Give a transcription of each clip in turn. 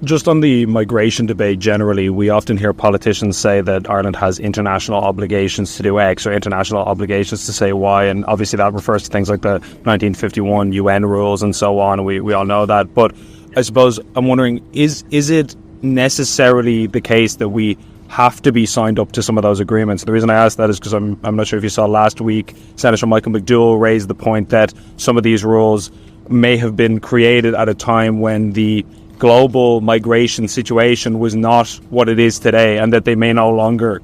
Just on the migration debate generally, we often hear politicians say that Ireland has international obligations to do X or international obligations to say Y, and obviously that refers to things like the 1951 UN rules and so on. We all know that. But I suppose I'm wondering, is it necessarily the case that we have to be signed up to some of those agreements? The reason I ask that is because I'm not sure if you saw last week, Senator Michael McDowell raised the point that some of these rules may have been created at a time when the global migration situation was not what it is today, and that they may no longer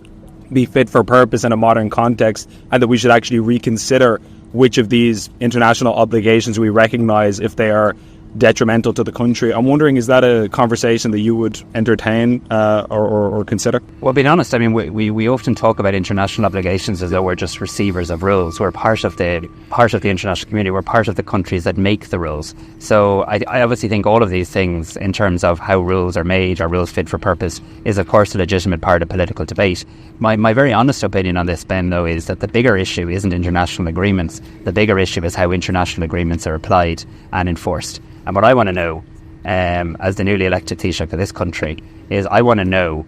be fit for purpose in a modern context, and that we should actually reconsider which of these international obligations we recognise if they are detrimental to the country. I'm wondering, is that a conversation that you would entertain or consider? Well, being honest, I mean, we often talk about international obligations as though we're just receivers of rules. We're part of the international community. We're part of the countries that make the rules. So I obviously think all of these things, in terms of how rules are made, are rules fit for purpose, is of course a legitimate part of political debate. My very honest opinion on this, Ben, though, is that the bigger issue isn't international agreements. The bigger issue is how international agreements are applied and enforced. And what I want to know, as the newly elected Taoiseach of this country, is I want to know,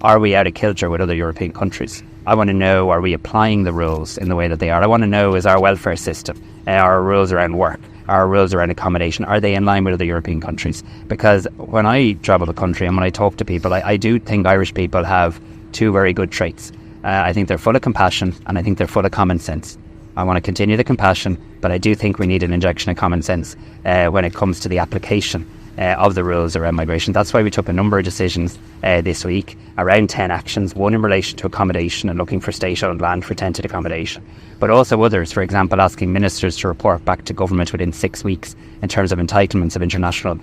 are we out of kilter with other European countries? I want to know, are we applying the rules in the way that they are? I want to know, is our welfare system, our rules around work, our rules around accommodation, are they in line with other European countries? Because when I travel the country and when I talk to people, I do think Irish people have two very good traits. I think they're full of compassion, and I think they're full of common sense. I want to continue the compassion, but I do think we need an injection of common sense when it comes to the application of the rules around migration. That's why we took a number of decisions this week, around 10 actions, one in relation to accommodation and looking for state-owned land for tenanted accommodation, but also others, for example, asking ministers to report back to government within 6 weeks in terms of entitlements of international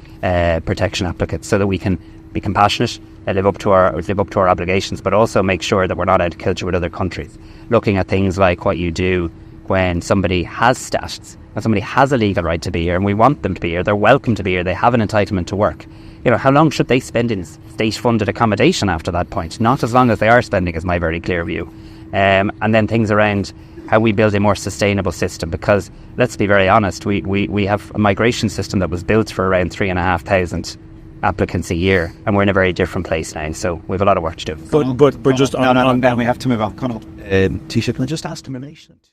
protection applicants, so that we can be compassionate, live up to our obligations, but also make sure that we're not out of kilter with other countries. Looking at things like what you do when somebody has status, when somebody has a legal right to be here, and we want them to be here, they're welcome to be here, they have an entitlement to work. You know, how long should they spend in state-funded accommodation after that point? Not as long as they are spending, is my very clear view. And then things around how we build a more sustainable system, because let's be very honest, we have a migration system that was built for around 3,500 applicants a year, and we're in a very different place now, so we have a lot of work to do. But just on, we have to move on. Conall, Taoiseach, can I just ask in relation to